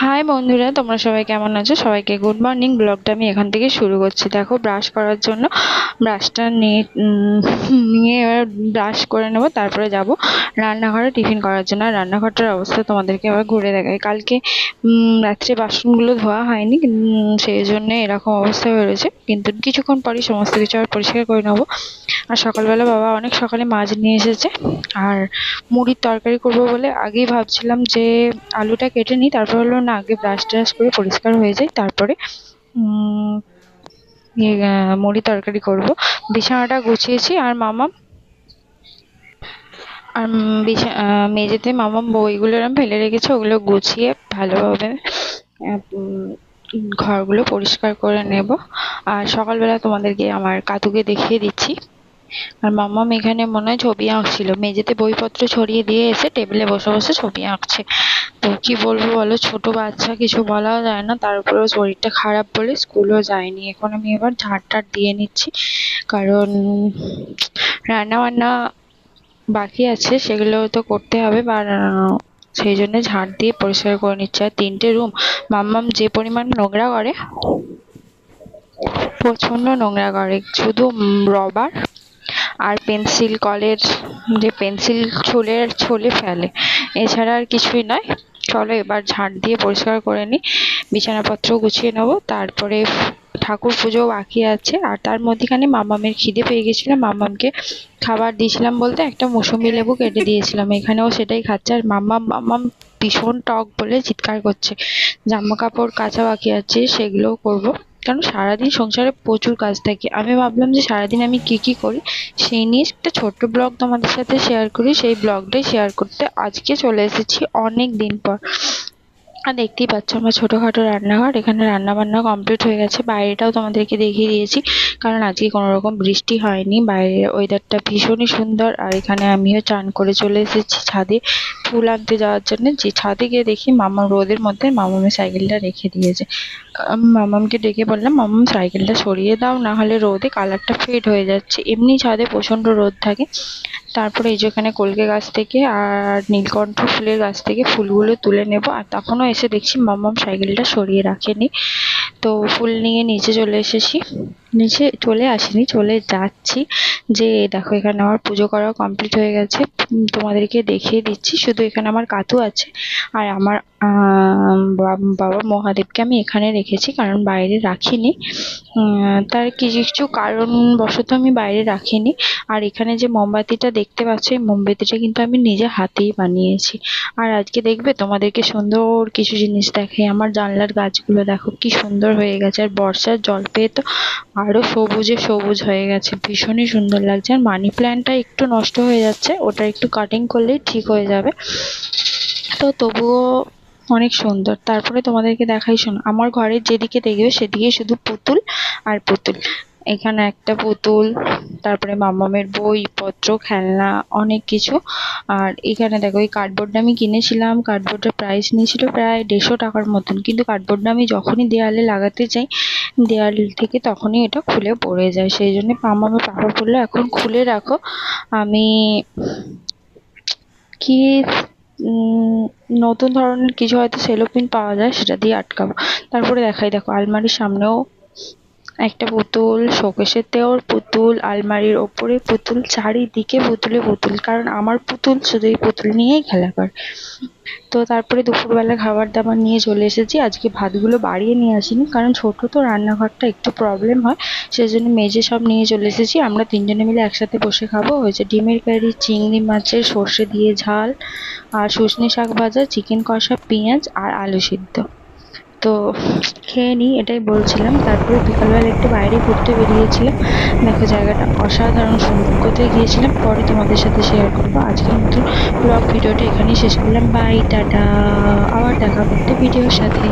High বন্ধুরা, তোমরা সবাই কেমন আছো? সবাইকে গুড মর্নিং। ব্লগটা আমি এখান থেকে শুরু করছি। দেখো, ব্রাশ করার জন্য ব্রাশটা নিয়ে এবার ব্রাশ করে নেব, তারপরে যাব রান্নাঘরে টিফিন করার জন্য। আর রান্নাঘরটার অবস্থা তোমাদেরকে এবার ঘুরে দেখাই। কালকে রাত্রে বাসনগুলো ধোয়া হয়নি, সেই জন্য এরকম অবস্থা হয়ে রয়েছে, কিন্তু কিছুক্ষণ পরই সমস্ত কিছু আবার পরিষ্কার করে নেবো। আর সকালবেলা বাবা অনেক সকালে মাছ নিয়ে এসেছে, আর মুড়ির তরকারি করব বলে আগেই ভাবছিলাম যে আলুটা কেটে নিই, তারপর হলো না, আগে ব্রাশ ট্রাশ করে পরিষ্কার হয়ে যায়, তারপরে মুড়ি তরকারি করব। বিছানাটা গুছিয়েছি, আর মামা আর মেঝেতে মামা বইগুলো এরম ফেলে রেখেছে, ওগুলো গুছিয়ে ভালোভাবে ঘরগুলো পরিষ্কার করে নেব। আর সকালবেলা তোমাদেরকে আমার কাতুকে দেখিয়ে দিচ্ছি। আর মাম্মাম এখানে মনে হয় ছবি আঁকছিল, মেঝেতে বইপত্র ছড়িয়ে দিয়ে এসে টেবিলে বসে বসে ছবি আঁকছে। তো কি বলবো বলো, ছোট বাচ্চা, কিছু বলাও যায় না। তার উপরেও শরীরটা খারাপ বলে স্কুলও যায়নি। এখন আমি এবার ঝাড় টাড় দিয়ে নিচ্ছি, কারণ রান্না বান্না বাকি আছে, সেগুলো তো করতে হবে। বা সেই জন্য ঝাড় দিয়ে পরিষ্কার করে নিচ্ছে। আর 3টে রুম মাম্মাম যে পরিমাণ নোংরা করে, প্রচন্ড নোংরা করে। শুধু রবার আর পেন্সিল, কলের যে পেন্সিল ছুলে ফেলে, এছাড়া আর কিছুই নয়। চলো এবার ঝাড় দিয়ে পরিষ্কার করে নিই, বিছানাপত্র গুছিয়ে নেবো, তারপরে ঠাকুর পুজো বাকি আছে। আর তার মধ্যেখানে মামামের খিদে পেয়ে গেছিল, মামামকে খাবার দিয়েছিলাম বলতে একটা মৌসুমী লেবু কেটে দিয়েছিলাম, এখানেও সেটাই খাচ্ছে। আর মাম্মাম ভীষণ টক বলে চিৎকার করছে। জামা কাপড় কাচা বাকি আছে, সেগুলোও করবো, কারণ সারাদিন সংসারে প্রচুর কাজ থাকে। আমি ভাবলাম যে সারাদিন আমি কি কি করি সেই নিয়ে একটা ছোট্ট ব্লগ তোমাদের সাথে শেয়ার করি। সেই ব্লগটাই শেয়ার করতে আজকে চলে এসেছি অনেক দিন পর। আর দেখতেই পাচ্ছ আমার ছোটোখাটো রান্নাঘর, এখানে রান্না বান্না কমপ্লিট হয়ে গেছে। বাইরেটাও তোমাদেরকে দেখিয়ে দিয়েছি, কারণ আজকে কোনো রকম বৃষ্টি হয়নি, বাইরের ওয়েদারটা ভীষণই সুন্দর। আর এখানে আমিও চান করে চলে এসেছি ছাদে ফুল আনতে যাওয়ার জন্য। যে ছাদে গিয়ে দেখি মামা রোদের মধ্যে মামামের সাইকেলটা রেখে দিয়েছে। মামামকে ডেকে বললাম, মামাম সাইকেলটা সরিয়ে দাও, না হলে রোদে কালারটা ফেড হয়ে যাচ্ছে। এমনি ছাদে প্রচণ্ড রোদ থাকে। তারপরে এই যে এখানে কলকে গাছ থেকে আর নীলকণ্ঠ ফুলের গাছ থেকে ফুলগুলো তুলে নেব। আর তখনও এসে দেখছি মাম্মাম সাইকেলটা সরিয়ে রাখেনি। তো ফুল নিয়ে নিচে চলে এসেছি, নিচে চলে আসিনি, চলে যাচ্ছি। যে দেখো এখানে আমার পুজো করা কমপ্লিট হয়ে গেছে, তোমাদেরকে দেখিয়ে দিচ্ছি। শুধু এখানে আমার কাতু আছে, আর আমার বাবা মহাদেবকে আমি এখানে রেখেছি, কারণ বাইরে রাখিনি। তার কিছু কারণবশত আমি বাইরে রাখিনি। আর এখানে যে মোমবাতিটা দেখতে পাচ্ছ, এই মোমবাতিটা কিন্তু আমি নিজে হাতেই বানিয়েছি। আর আজকে দেখবে তোমাদেরকে সুন্দর কিছু জিনিস দেখাই। আমার জানলার গাছগুলো দেখো কি সুন্দর হয়ে গেছে, আর বর্ষার জল পেয়ে তো আরো সবুজে সবুজ হয়ে গেছে, ভীষণই সুন্দর লাগছে। আর মানি প্ল্যান্টটা একটু নষ্ট হয়ে যাচ্ছে, ওটা একটু কাটিং করলেই ঠিক হয়ে যাবে। তো তবুও অনেক সুন্দর। তারপরে তোমাদেরকে দেখাই, শোনো, আমার ঘরের যেদিকে দেখবে সেদিকে শুধু পুতুল আর পুতুল। এখানে একটা পুতুল, তারপরে মামামের বইপত্র, খেলনা, অনেক কিছু। আর এখানে দেখো এই কার্ডবোর্ডটা আমি কিনেছিলাম, কার্ডবোর্ডের প্রাইস নিয়েছিল প্রায় 150 টাকার মতন, কিন্তু কার্ডবোর্ডটা আমি যখনই দেয়ালে লাগাতে চাই, দেয়াল থেকে তখনই এটা খুলে পড়ে যায়। সেই জন্য মামামের পাপা বললো এখন খুলে রাখো, আমি কি নতুন ধরনের কিছু হয়তো সেলোপিন পাওয়া যায়, সেটা দিয়ে আটকাবো। তারপরে দেখাই, দেখো আলমারির সামনেও একটা পুতুল, শোকেসেতেও পুতুল, আলমারির ওপরে পুতুল, চারিদিকে পুতুলে পুতুল, কারণ আমার পুতুল শুধু এই পুতুল নিয়েই খেলা করে। তো তারপরে দুপুরবেলা খাবার দাবার নিয়ে চলে এসেছি। আজকে ভাতগুলো বাড়িয়ে নিয়ে আসিনি, কারণ ছোট তো রান্নাঘরটা একটু প্রবলেম হয়, সেই জন্য মেজে সব নিয়ে চলে এসেছি। আমরা 3জনে মিলে একসাথে বসে খাবো। হয়েছে ডিমের কারি, চিংড়ি মাছের সর্ষে দিয়ে ঝাল, আর শুশনি শাক ভাজা, চিকেন কষা, পেঁয়াজ আর আলু সিদ্ধ। তো খেয়ে নিই, এটাই বলছিলাম। তারপরে বিকালবেলা একটু বাইরে ঘুরতে বেরিয়েছিলাম, দেখো জায়গাটা অসাধারণ সুন্দর। কোথায় গিয়েছিলাম পরে তোমাদের সাথে শেয়ার করবো। আজকের মতো ব্লগ ভিডিওটা এখানেই শেষ করলাম। বাই, টাটা, আবার দেখা করতে ভিডিওর সাথে।